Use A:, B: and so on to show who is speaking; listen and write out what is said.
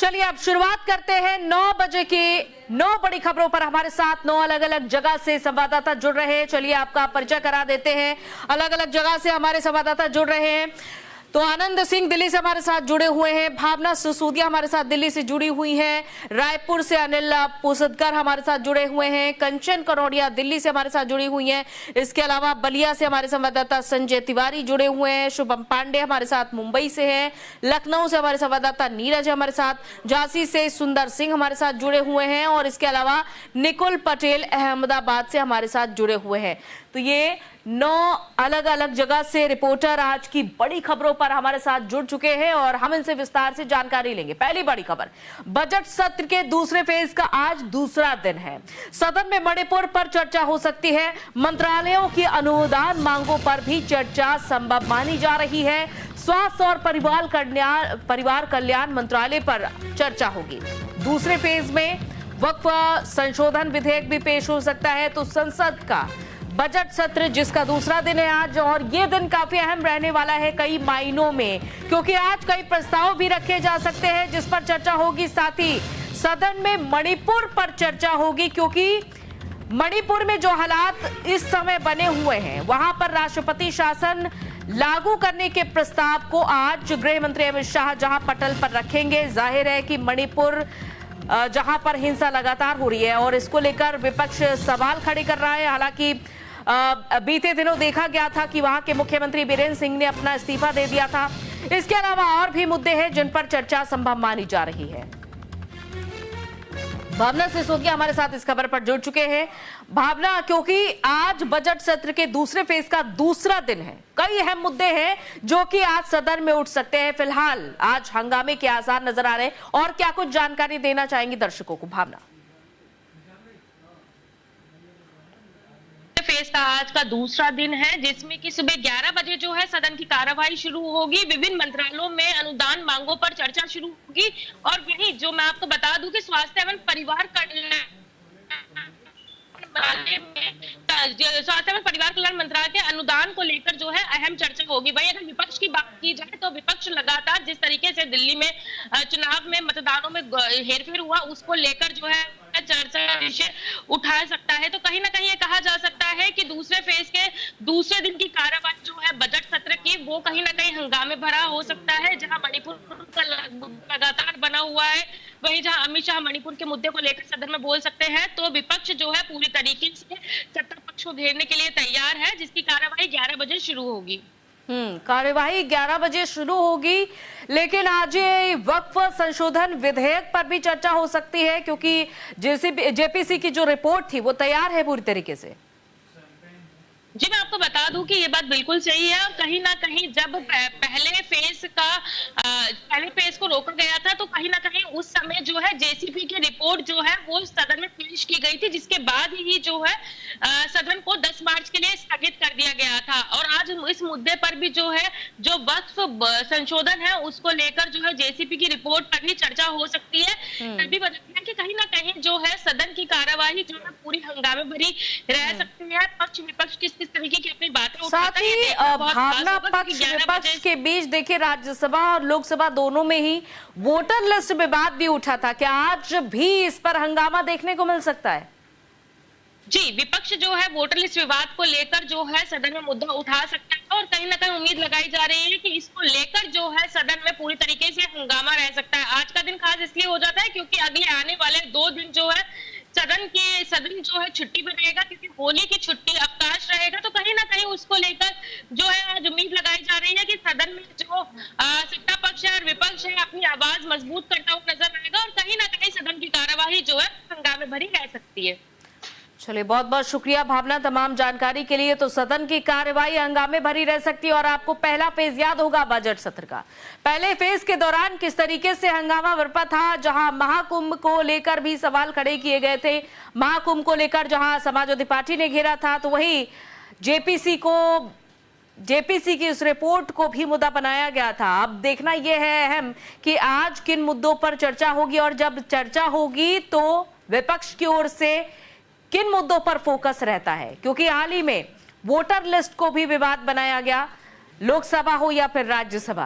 A: चलिए अब शुरुआत करते हैं 9 बजे की 9 बड़ी खबरों पर। हमारे साथ 9 अलग अलग जगह से संवाददाता जुड़ रहे हैं। चलिए आपका परिचय करा देते हैं। अलग अलग जगह से हमारे संवाददाता जुड़ रहे हैं। तो आनंद सिंह दिल्ली से हमारे साथ जुड़े हुए हैं, भावना सिसोदिया हमारे साथ दिल्ली से जुड़ी हुई हैं, रायपुर से अनिल पोसदकर हमारे साथ जुड़े हुए हैं, कंचन कनौडिया दिल्ली से हमारे साथ जुड़ी हुई हैं। इसके अलावा बलिया से हमारे संवाददाता संजय तिवारी जुड़े हुए हैं, शुभम पांडे हमारे साथ मुंबई से हैं, लखनऊ से हमारे संवाददाता नीरज हमारे साथ, झांसी से सुंदर सिंह हमारे साथ जुड़े हुए हैं और इसके अलावा निकुल पटेल अहमदाबाद से हमारे साथ जुड़े हुए हैं। तो ये 9 अलग अलग जगह से रिपोर्टर आज की बड़ी खबरों पर हमारे साथ जुड़ चुके हैं और हम इनसे विस्तार से जानकारी लेंगे। पहली बड़ी खबर, बजट सत्र के दूसरे फेज का आज दूसरा दिन है। सदन में मणिपुर पर चर्चा हो सकती है। मंत्रालयों की अनुदान मांगों पर भी चर्चा संभव मानी जा रही है। स्वास्थ्य और परिवार कल्याण मंत्रालय पर चर्चा होगी। दूसरे फेज में वक्फ संशोधन विधेयक भी पेश हो सकता है। तो संसद का बजट सत्र जिसका दूसरा दिन है आज, और ये दिन काफी अहम रहने वाला है कई मायनों में, क्योंकि आज कई प्रस्ताव भी रखे जा सकते हैं जिस पर चर्चा होगी। साथ ही सदन में मणिपुर पर चर्चा होगी, क्योंकि मणिपुर में जो हालात इस समय बने हुए हैं वहां पर राष्ट्रपति शासन लागू करने के प्रस्ताव को आज गृह मंत्री अमित शाह जहां पटल पर रखेंगे। जाहिर है कि मणिपुर जहां पर हिंसा लगातार हो रही है और इसको लेकर विपक्ष सवाल खड़े कर रहा है। हालांकि बीते दिनों देखा गया था कि वहां के मुख्यमंत्री बीरेंद्र सिंह ने अपना इस्तीफा दे दिया था। इसके अलावा और भी मुद्दे हैं जिन पर चर्चा संभव मानी जा रही है। भावना सिसोदिया हमारे साथ इस खबर पर जुड़ चुके हैं। भावना, क्योंकि आज बजट सत्र के दूसरे फेज का दूसरा दिन है, कई अहम मुद्दे हैं जो कि आज सदन में उठ सकते हैं। फिलहाल आज हंगामे के आसार नजर आ रहे हैं, और क्या कुछ जानकारी देना चाहेंगी दर्शकों को भावना?
B: फेज का आज का दूसरा दिन है, जिसमें कि सुबह 11 बजे जो है सदन की कार्यवाही शुरू होगी। विभिन्न मंत्रालयों में अनुदान मांगों पर चर्चा शुरू होगी। और वही जो मैं आपको बता दूं कि स्वास्थ्य एवं परिवार कल्याण मंत्रालय के अनुदान को लेकर जो है अहम चर्चा होगी। भाई अगर विपक्ष की बात की जाए तो विपक्ष लगातार जिस तरीके से दिल्ली में चुनाव में मतदानों में हेरफेर हुआ उसको लेकर जो है चर्चा विषय उठा सकता है। तो कहीं ना कहीं ये कहा जा सकता है कि दूसरे फेज के दूसरे दिन की कार्यवाही जो है बजट सत्र की, वो कहीं ना कहीं हंगामे भरा हो सकता है। जहां मणिपुर का लगातार बना हुआ है, वहीं जहां अमित शाह मणिपुर के मुद्दे को लेकर सदन में बोल सकते हैं, तो विपक्ष जो है पूरी तरीके से सत्ता पक्ष को घेरने के लिए तैयार है, जिसकी कार्यवाही 11 बजे शुरू होगी।
A: कार्यवाही 11 बजे शुरू होगी, लेकिन आज वक्फ संशोधन विधेयक पर भी चर्चा हो सकती है, क्योंकि जेपीसी की जो रिपोर्ट थी वो तैयार है पूरी तरीके से।
B: जी मैं आपको बता दूं कि ये बात बिल्कुल सही है। और कहीं ना कहीं जब पहले फेज को रोका गया था तो कहीं ना कहीं उस समय जो है जेसीपी की रिपोर्ट जो है वो सदन में पेश की गई थी, जिसके बाद ही जो है सदन को 10 मार्च के लिए स्थगित कर दिया गया था। और आज इस मुद्दे पर भी जो है जो वक्फ संशोधन है उसको लेकर जो है जेसीपी की रिपोर्ट पर भी चर्चा हो सकती है। तभी बताते हैं कि कहीं ना कहीं जो है सदन की कार्यवाही जो है पूरी हंगामे भरी रह सकती है। पक्ष विपक्ष किस तरीके की अपनी बातें
A: साथ ही भावना, पक्ष विपक्ष के बीच देखिए राज्यसभा और लोकसभा दोनों में ही वोटर लिस्ट विवाद भी उठा था। क्या आज भी इस पर हंगामा देखने को मिल सकता है?
B: जी विपक्ष जो है वोटर लिस्ट विवाद को लेकर जो है सदन में मुद्दा उठा सकता है, और कहीं ना कहीं उम्मीद लगाई जा रही है कि इसको लेकर जो है सदन में पूरी तरीके से हंगामा रह सकता है। आज का दिन खास इसलिए हो जाता है क्योंकि अगले आने वाले 2 दिन जो है सदन जो है छुट्टी पर रहेगा, क्योंकि होली की छुट्टी अवकाश रहेगा। तो कहीं ना कहीं उसको लेकर जो है आज उम्मीद लगाई जा रही है कि सदन में जो सत्ता पक्ष है और विपक्ष है अपनी आवाज मजबूत करता हुआ नजर आएगा, और कहीं ना कहीं सदन की कार्यवाही जो है हंगामे भरी रह सकती है।
A: चलिए बहुत बहुत शुक्रिया भावना तमाम जानकारी के लिए। तो सदन की कार्यवाही हंगामे भरी रह सकती है, और आपको पहला फेज याद होगा बजट सत्र का। पहले फेज के दौरान किस तरीके से हंगामा बरपा था, जहां महाकुंभ को लेकर भी सवाल खड़े किए गए थे। महाकुंभ को लेकर जहां समाजवादी पार्टी ने घेरा था, तो वही जेपीसी की उस रिपोर्ट को भी मुद्दा बनाया गया था। अब देखना यह है अहम कि आज किन मुद्दों पर चर्चा होगी, और जब चर्चा होगी तो विपक्ष की ओर से किन मुद्दों पर फोकस रहता है, क्योंकि हाल ही में वोटर लिस्ट को भी विवाद बनाया गया, लोकसभा हो या फिर राज्यसभा।